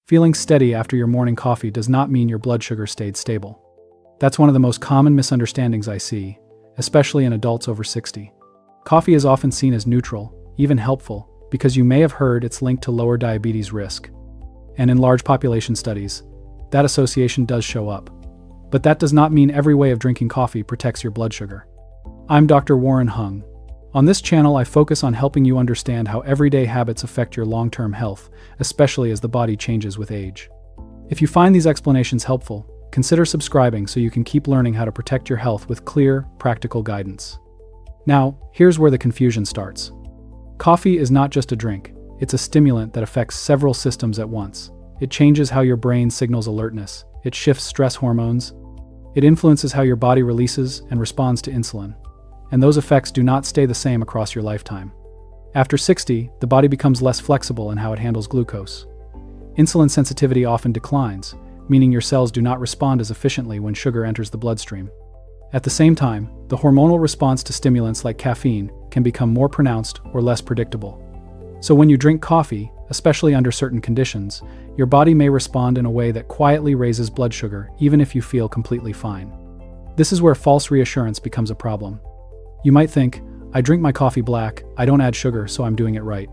Feeling steady after your morning coffee does not mean your blood sugar stayed stable. That's one of the most common misunderstandings I see, especially in adults over 60. Coffee is often seen as neutral, even helpful, because you may have heard it's linked to lower diabetes risk. And in large population studies, that association does show up. But that does not mean every way of drinking coffee protects your blood sugar. I'm Dr. Warren Hung. On this channel, I focus on helping you understand how everyday habits affect your long-term health, especially as the body changes with age. If you find these explanations helpful, consider subscribing so you can keep learning how to protect your health with clear, practical guidance. Now, here's where the confusion starts. Coffee is not just a drink, it's a stimulant that affects several systems at once. It changes how your brain signals alertness, it shifts stress hormones, it influences how your body releases and responds to insulin. And those effects do not stay the same across your lifetime. After 60, the body becomes less flexible in how it handles glucose. Insulin sensitivity often declines, meaning your cells do not respond as efficiently when sugar enters the bloodstream. At the same time, the hormonal response to stimulants like caffeine can become more pronounced or less predictable. So when you drink coffee, especially under certain conditions, your body may respond in a way that quietly raises blood sugar even if you feel completely fine. This is where false reassurance becomes a problem. You might think, I drink my coffee black, I don't add sugar, so I'm doing it right.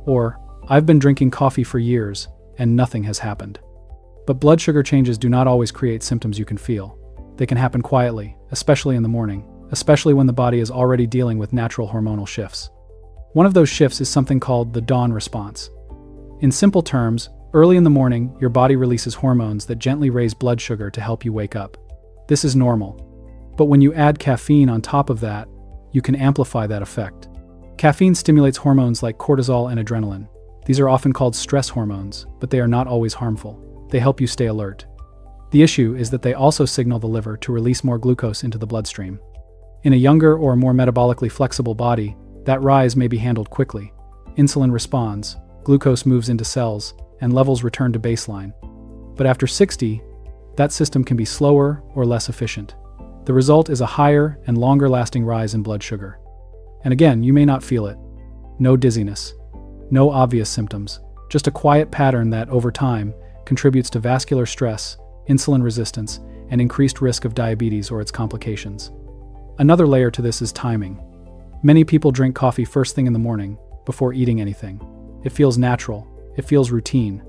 Or, I've been drinking coffee for years, and nothing has happened. But blood sugar changes do not always create symptoms you can feel. They can happen quietly, especially in the morning, especially when the body is already dealing with natural hormonal shifts. One of those shifts is something called the dawn response. In simple terms, early in the morning, your body releases hormones that gently raise blood sugar to help you wake up. This is normal. But when you add caffeine on top of that, you can amplify that effect. Caffeine stimulates hormones like cortisol and adrenaline. These are often called stress hormones, but they are not always harmful. They help you stay alert. The issue is that they also signal the liver to release more glucose into the bloodstream. In a younger or more metabolically flexible body, that rise may be handled quickly. Insulin responds, glucose moves into cells, and levels return to baseline. But after 60, that system can be slower or less efficient. The result is a higher and longer-lasting rise in blood sugar. And again, you may not feel it. No dizziness. No obvious symptoms. Just a quiet pattern that, over time, contributes to vascular stress, insulin resistance, and increased risk of diabetes or its complications. Another layer to this is timing. Many people drink coffee first thing in the morning, before eating anything. It feels natural. It feels routine.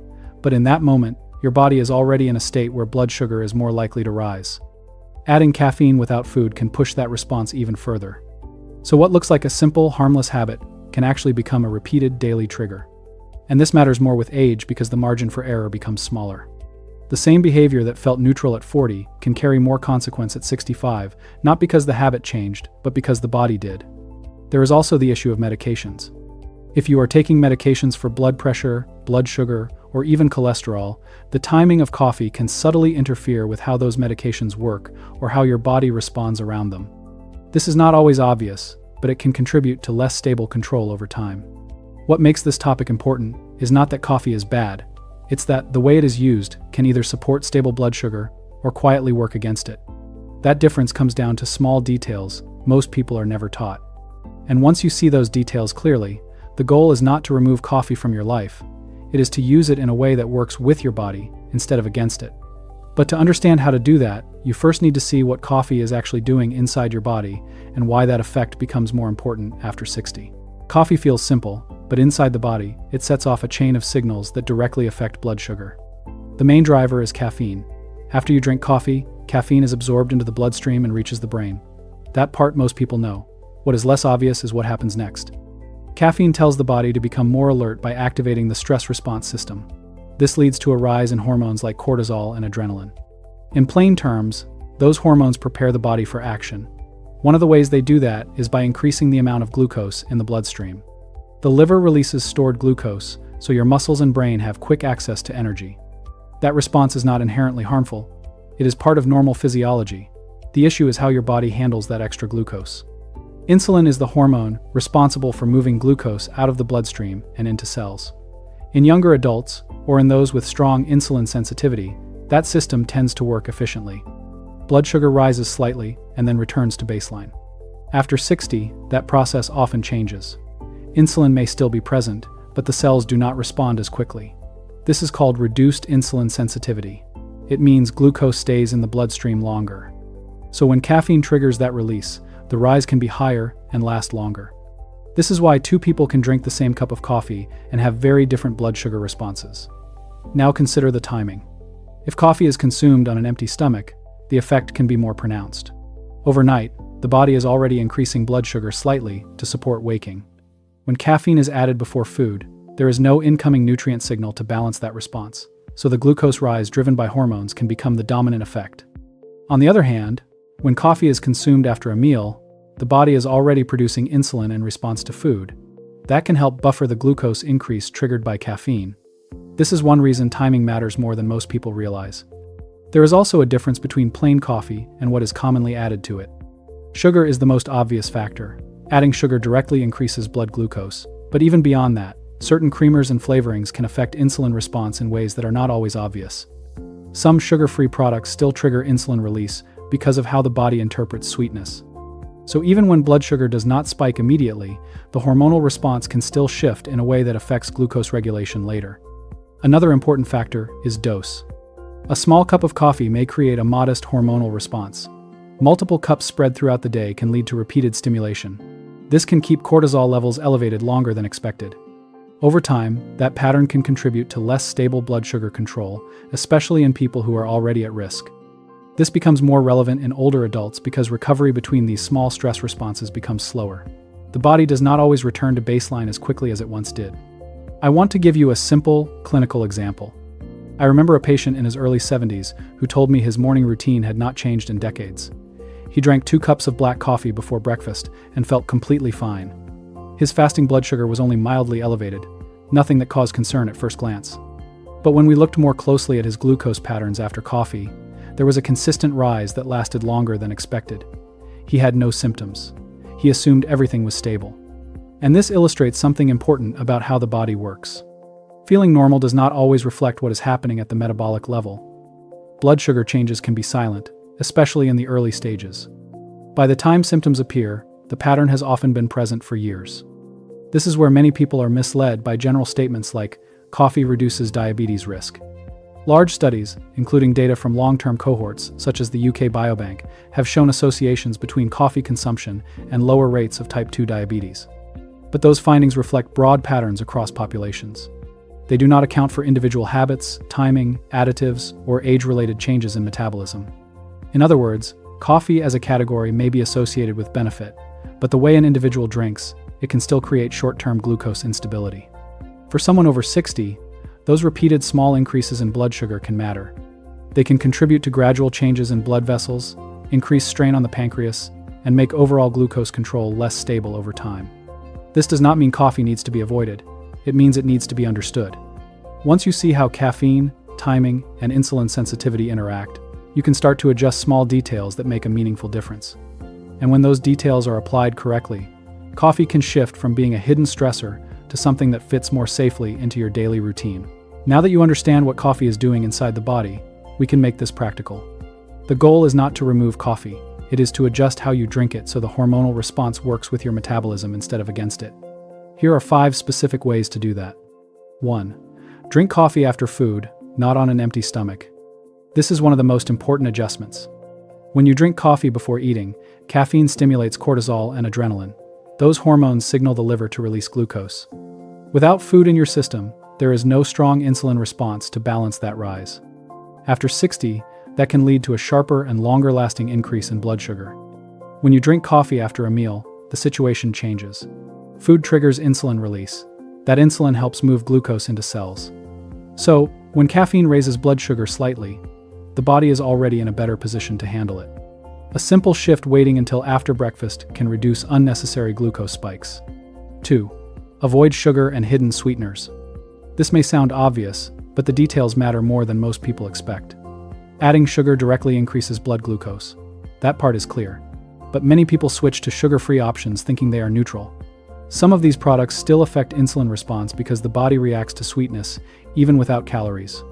But in that moment, your body is already in a state where blood sugar is more likely to rise. Adding caffeine without food can push that response even further. So what looks like a simple, harmless habit can actually become a repeated daily trigger. And this matters more with age because the margin for error becomes smaller. The same behavior that felt neutral at 40 can carry more consequence at 65, not because the habit changed, but because the body did. There is also the issue of medications. If you are taking medications for blood pressure, blood sugar, or even cholesterol, the timing of coffee can subtly interfere with how those medications work or how your body responds around them. This is not always obvious, but it can contribute to less stable control over time. What makes this topic important is not that coffee is bad, it's that the way it is used can either support stable blood sugar or quietly work against it. That difference comes down to small details most people are never taught. And once you see those details clearly, the goal is not to remove coffee from your life. It is to use it in a way that works with your body instead of against it. But to understand how to do that, you first need to see what coffee is actually doing inside your body and why that effect becomes more important after 60. Coffee feels simple, but inside the body, it sets off a chain of signals that directly affect blood sugar. The main driver is caffeine. After you drink coffee, caffeine is absorbed into the bloodstream and reaches the brain. That part most people know. What is less obvious is what happens next. Caffeine tells the body to become more alert by activating the stress response system. This leads to a rise in hormones like cortisol and adrenaline. In plain terms, those hormones prepare the body for action. One of the ways they do that is by increasing the amount of glucose in the bloodstream. The liver releases stored glucose, so your muscles and brain have quick access to energy. That response is not inherently harmful. It is part of normal physiology. The issue is how your body handles that extra glucose. Insulin is the hormone responsible for moving glucose out of the bloodstream and into cells. In younger adults, or in those with strong insulin sensitivity, that system tends to work efficiently. Blood sugar rises slightly and then returns to baseline. After 60, that process often changes. Insulin may still be present, but the cells do not respond as quickly. This is called reduced insulin sensitivity. It means glucose stays in the bloodstream longer. So when caffeine triggers that release, the rise can be higher and last longer. This is why two people can drink the same cup of coffee and have very different blood sugar responses. Now consider the timing. If coffee is consumed on an empty stomach, the effect can be more pronounced. Overnight, the body is already increasing blood sugar slightly to support waking. When caffeine is added before food, there is no incoming nutrient signal to balance that response, so the glucose rise driven by hormones can become the dominant effect. On the other hand, when coffee is consumed after a meal, the body is already producing insulin in response to food. That can help buffer the glucose increase triggered by caffeine. This is one reason timing matters more than most people realize. There is also a difference between plain coffee and what is commonly added to it. Sugar is the most obvious factor. Adding sugar directly increases blood glucose, but even beyond that, certain creamers and flavorings can affect insulin response in ways that are not always obvious. Some sugar-free products still trigger insulin release because of how the body interprets sweetness. So even when blood sugar does not spike immediately, the hormonal response can still shift in a way that affects glucose regulation later. Another important factor is dose. A small cup of coffee may create a modest hormonal response. Multiple cups spread throughout the day can lead to repeated stimulation. This can keep cortisol levels elevated longer than expected. Over time, that pattern can contribute to less stable blood sugar control, especially in people who are already at risk. This becomes more relevant in older adults because recovery between these small stress responses becomes slower. The body does not always return to baseline as quickly as it once did. I want to give you a simple, clinical example. I remember a patient in his early 70s who told me his morning routine had not changed in decades. He drank 2 cups of black coffee before breakfast and felt completely fine. His fasting blood sugar was only mildly elevated, nothing that caused concern at first glance. But when we looked more closely at his glucose patterns after coffee, there was a consistent rise that lasted longer than expected. He had no symptoms. He assumed everything was stable. And this illustrates something important about how the body works. Feeling normal does not always reflect what is happening at the metabolic level. Blood sugar changes can be silent, especially in the early stages. By the time symptoms appear, the pattern has often been present for years. This is where many people are misled by general statements like, coffee reduces diabetes risk. Large studies, including data from long-term cohorts, such as the UK Biobank, have shown associations between coffee consumption and lower rates of type 2 diabetes. But those findings reflect broad patterns across populations. They do not account for individual habits, timing, additives, or age-related changes in metabolism. In other words, coffee as a category may be associated with benefit, but the way an individual drinks, it can still create short-term glucose instability. For someone over 60, those repeated small increases in blood sugar can matter. They can contribute to gradual changes in blood vessels, increase strain on the pancreas, and make overall glucose control less stable over time. This does not mean coffee needs to be avoided. It means it needs to be understood. Once you see how caffeine, timing, and insulin sensitivity interact, you can start to adjust small details that make a meaningful difference. And when those details are applied correctly, coffee can shift from being a hidden stressor to something that fits more safely into your daily routine. Now that you understand what coffee is doing inside the body, we can make this practical. The goal is not to remove coffee. It is to adjust how you drink it so the hormonal response works with your metabolism instead of against it. Here are 5 specific ways to do that. 1. Drink coffee after food, not on an empty stomach. This is one of the most important adjustments. When you drink coffee before eating, caffeine stimulates cortisol and adrenaline. Those hormones signal the liver to release glucose. Without food in your system, there is no strong insulin response to balance that rise. After 60, that can lead to a sharper and longer-lasting increase in blood sugar. When you drink coffee after a meal, the situation changes. Food triggers insulin release. That insulin helps move glucose into cells. So, when caffeine raises blood sugar slightly, the body is already in a better position to handle it. A simple shift waiting until after breakfast can reduce unnecessary glucose spikes. 2. Avoid sugar and hidden sweeteners. This may sound obvious, but the details matter more than most people expect. Adding sugar directly increases blood glucose. That part is clear. But many people switch to sugar-free options thinking they are neutral. Some of these products still affect insulin response because the body reacts to sweetness, even without calories.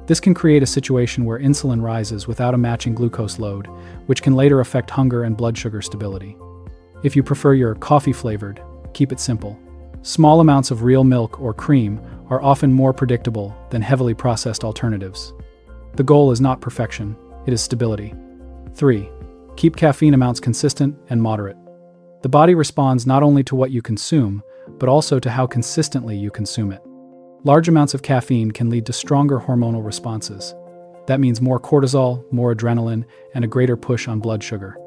This can create a situation where insulin rises without a matching glucose load, which can later affect hunger and blood sugar stability. If you prefer your coffee flavored, keep it simple. Small amounts of real milk or cream are often more predictable than heavily processed alternatives. The goal is not perfection, it is stability. 3. Keep caffeine amounts consistent and moderate. The body responds not only to what you consume, but also to how consistently you consume it. Large amounts of caffeine can lead to stronger hormonal responses. That means more cortisol, more adrenaline, and a greater push on blood sugar.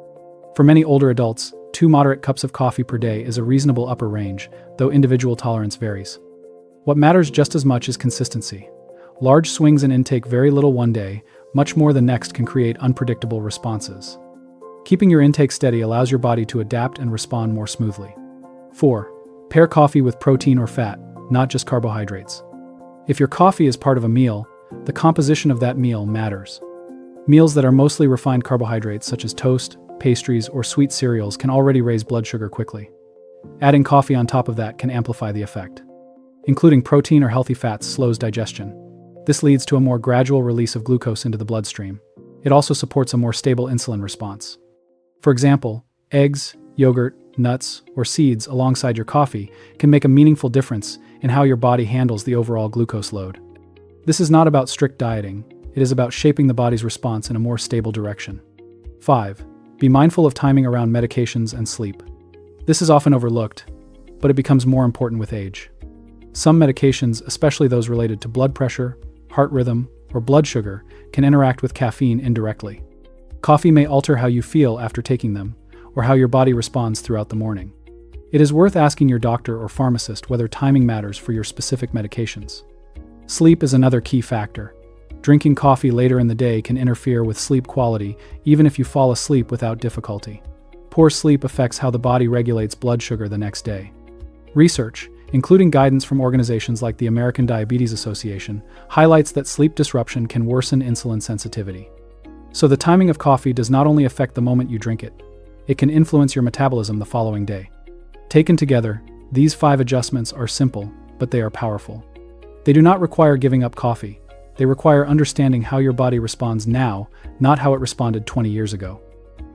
For many older adults, 2 moderate cups of coffee per day is a reasonable upper range, though individual tolerance varies. What matters just as much is consistency. Large swings in intake very little one day, much more the next can create unpredictable responses. Keeping your intake steady allows your body to adapt and respond more smoothly. 4. Pair coffee with protein or fat, not just carbohydrates. If your coffee is part of a meal, the composition of that meal matters. Meals that are mostly refined carbohydrates such as toast, pastries, or sweet cereals can already raise blood sugar quickly. Adding coffee on top of that can amplify the effect. Including protein or healthy fats slows digestion. This leads to a more gradual release of glucose into the bloodstream. It also supports a more stable insulin response. For example, eggs, yogurt, nuts, or seeds alongside your coffee can make a meaningful difference in how your body handles the overall glucose load. This is not about strict dieting, it is about shaping the body's response in a more stable direction. 5. Be mindful of timing around medications and sleep. This is often overlooked, but it becomes more important with age. Some medications, especially those related to blood pressure, heart rhythm, or blood sugar, can interact with caffeine indirectly. Coffee may alter how you feel after taking them, or how your body responds throughout the morning. It is worth asking your doctor or pharmacist whether timing matters for your specific medications. Sleep is another key factor. Drinking coffee later in the day can interfere with sleep quality, even if you fall asleep without difficulty. Poor sleep affects how the body regulates blood sugar the next day. Research, including guidance from organizations like the American Diabetes Association, highlights that sleep disruption can worsen insulin sensitivity. So the timing of coffee does not only affect the moment you drink it, it can influence your metabolism the following day. Taken together, these 5 adjustments are simple, but they are powerful. They do not require giving up coffee. They require understanding how your body responds now, not how it responded 20 years ago.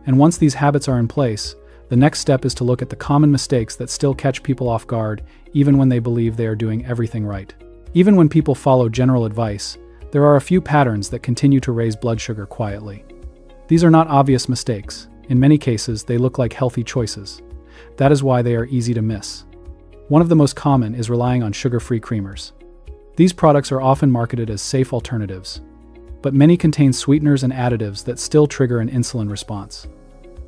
And once these habits are in place, the next step is to look at the common mistakes that still catch people off guard, even when they believe they are doing everything right. Even when people follow general advice, there are a few patterns that continue to raise blood sugar quietly. These are not obvious mistakes. In many cases, they look like healthy choices. That is why they are easy to miss. One of the most common is relying on sugar-free creamers. These products are often marketed as safe alternatives, but many contain sweeteners and additives that still trigger an insulin response.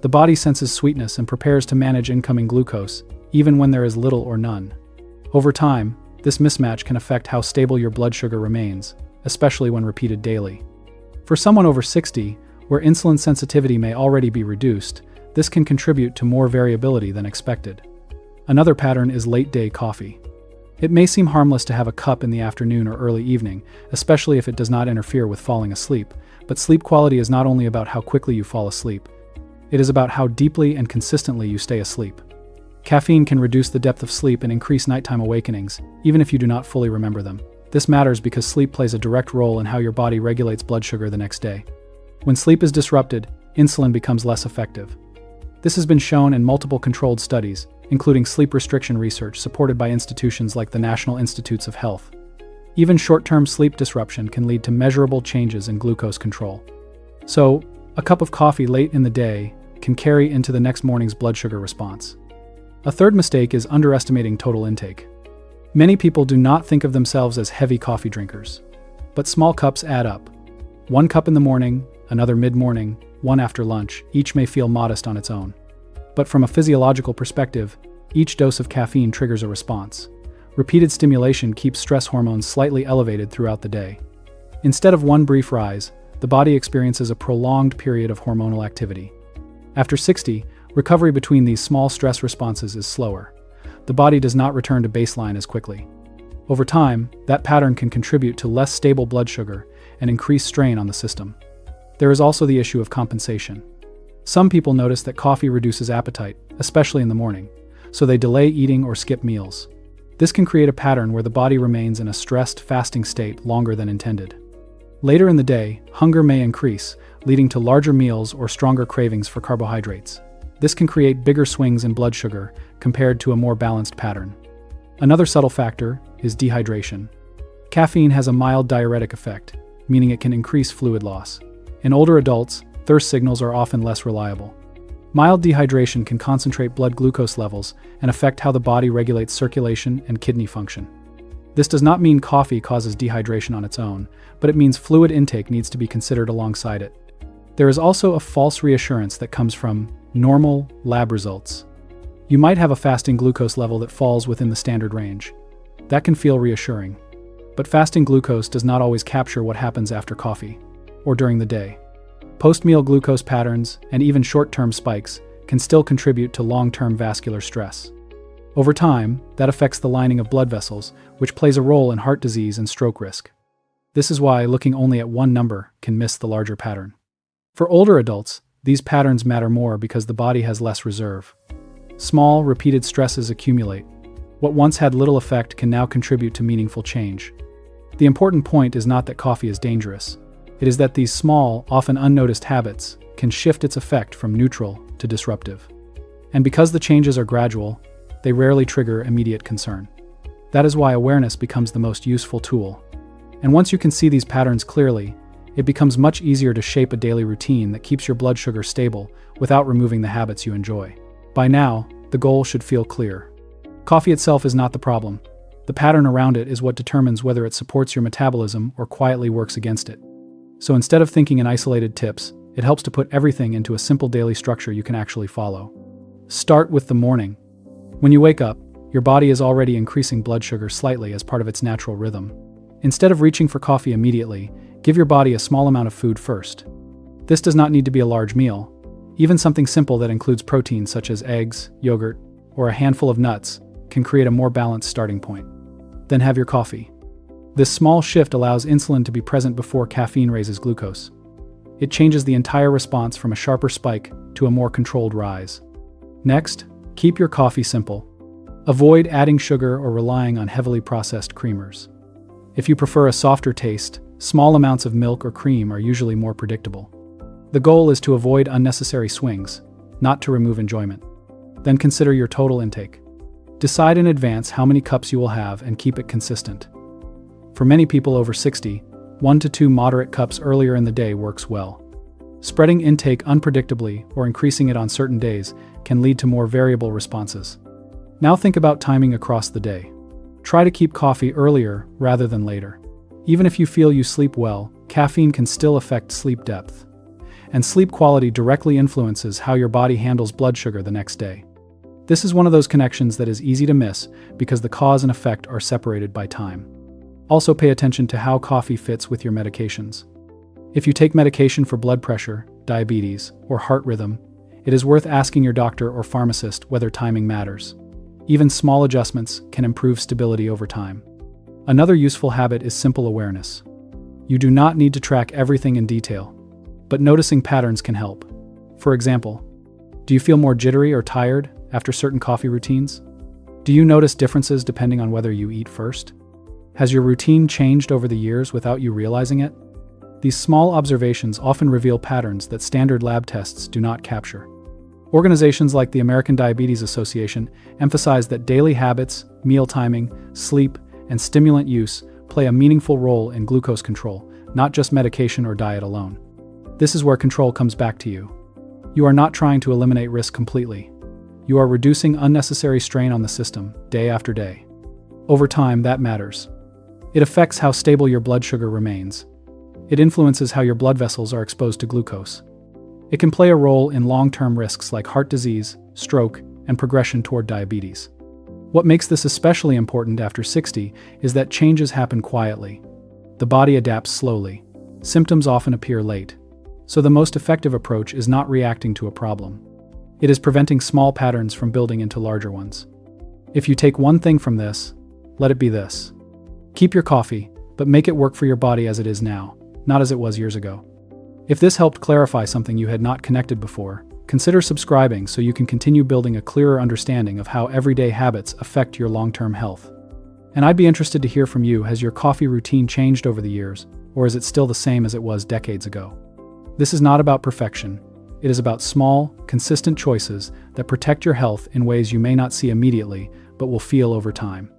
The body senses sweetness and prepares to manage incoming glucose, even when there is little or none. Over time, this mismatch can affect how stable your blood sugar remains, especially when repeated daily. For someone over 60, where insulin sensitivity may already be reduced, this can contribute to more variability than expected. Another pattern is late-day coffee. It may seem harmless to have a cup in the afternoon or early evening, especially if it does not interfere with falling asleep, but sleep quality is not only about how quickly you fall asleep. It is about how deeply and consistently you stay asleep. Caffeine can reduce the depth of sleep and increase nighttime awakenings, even if you do not fully remember them. This matters because sleep plays a direct role in how your body regulates blood sugar the next day. When sleep is disrupted, insulin becomes less effective. This has been shown in multiple controlled studies, including sleep restriction research supported by institutions like the National Institutes of Health. Even short-term sleep disruption can lead to measurable changes in glucose control. So, a cup of coffee late in the day can carry into the next morning's blood sugar response. A third mistake is underestimating total intake. Many people do not think of themselves as heavy coffee drinkers, but small cups add up. 1 cup in the morning, another mid-morning, 1 after lunch, each may feel modest on its own. But from a physiological perspective, each dose of caffeine triggers a response. Repeated stimulation keeps stress hormones slightly elevated throughout the day. Instead of one brief rise, the body experiences a prolonged period of hormonal activity. After 60, recovery between these small stress responses is slower. The body does not return to baseline as quickly. Over time, that pattern can contribute to less stable blood sugar and increased strain on the system. There is also the issue of compensation. Some people notice that coffee reduces appetite, especially in the morning, so they delay eating or skip meals. This can create a pattern where the body remains in a stressed, fasting state longer than intended. Later in the day, hunger may increase, leading to larger meals or stronger cravings for carbohydrates. This can create bigger swings in blood sugar compared to a more balanced pattern. Another subtle factor is dehydration. Caffeine has a mild diuretic effect, meaning it can increase fluid loss. In older adults, thirst signals are often less reliable. Mild dehydration can concentrate blood glucose levels and affect how the body regulates circulation and kidney function. This does not mean coffee causes dehydration on its own, but it means fluid intake needs to be considered alongside it. There is also a false reassurance that comes from normal lab results. You might have a fasting glucose level that falls within the standard range. That can feel reassuring. But fasting glucose does not always capture what happens after coffee or during the day. Post-meal glucose patterns and even short-term spikes can still contribute to long-term vascular stress. Over time, that affects the lining of blood vessels, which plays a role in heart disease and stroke risk. This is why looking only at one number can miss the larger pattern. For older adults, these patterns matter more because the body has less reserve. Small, repeated stresses accumulate. What once had little effect can now contribute to meaningful change. The important point is not that coffee is dangerous. It is that these small, often unnoticed habits can shift its effect from neutral to disruptive. And because the changes are gradual, they rarely trigger immediate concern. That is why awareness becomes the most useful tool. And once you can see these patterns clearly, it becomes much easier to shape a daily routine that keeps your blood sugar stable without removing the habits you enjoy. By now, the goal should feel clear. Coffee itself is not the problem. The pattern around it is what determines whether it supports your metabolism or quietly works against it. So instead of thinking in isolated tips, it helps to put everything into a simple daily structure you can actually follow. Start with the morning. When you wake up, your body is already increasing blood sugar slightly as part of its natural rhythm. Instead of reaching for coffee immediately, give your body a small amount of food first. This does not need to be a large meal. Even something simple that includes protein such as eggs, yogurt, or a handful of nuts can create a more balanced starting point. Then have your coffee. This small shift allows insulin to be present before caffeine raises glucose. It changes the entire response from a sharper spike to a more controlled rise. Next, keep your coffee simple. Avoid adding sugar or relying on heavily processed creamers. If you prefer a softer taste, small amounts of milk or cream are usually more predictable. The goal is to avoid unnecessary swings, not to remove enjoyment. Then consider your total intake. Decide in advance how many cups you will have and keep it consistent. For many people over 60, 1 to 2 moderate cups earlier in the day works well. Spreading intake unpredictably or increasing it on certain days can lead to more variable responses. Now think about timing across the day. Try to keep coffee earlier rather than later. Even if you feel you sleep well, caffeine can still affect sleep depth. And sleep quality directly influences how your body handles blood sugar the next day. This is one of those connections that is easy to miss because the cause and effect are separated by time. Also pay attention to how coffee fits with your medications. If you take medication for blood pressure, diabetes, or heart rhythm, it is worth asking your doctor or pharmacist whether timing matters. Even small adjustments can improve stability over time. Another useful habit is simple awareness. You do not need to track everything in detail, but noticing patterns can help. For example, do you feel more jittery or tired after certain coffee routines? Do you notice differences depending on whether you eat first? Has your routine changed over the years without you realizing it? These small observations often reveal patterns that standard lab tests do not capture. Organizations like the American Diabetes Association emphasize that daily habits, meal timing, sleep, and stimulant use play a meaningful role in glucose control, not just medication or diet alone. This is where control comes back to you. You are not trying to eliminate risk completely. You are reducing unnecessary strain on the system, day after day. Over time, that matters. It affects how stable your blood sugar remains. It influences how your blood vessels are exposed to glucose. It can play a role in long-term risks like heart disease, stroke, and progression toward diabetes. What makes this especially important after 60 is that changes happen quietly. The body adapts slowly. Symptoms often appear late. So the most effective approach is not reacting to a problem. It is preventing small patterns from building into larger ones. If you take one thing from this, let it be this. Keep your coffee, but make it work for your body as it is now, not as it was years ago. If this helped clarify something you had not connected before, consider subscribing so you can continue building a clearer understanding of how everyday habits affect your long-term health. And I'd be interested to hear from you. Has your coffee routine changed over the years, or is it still the same as it was decades ago? This is not about perfection. It is about small, consistent choices that protect your health in ways you may not see immediately, but will feel over time.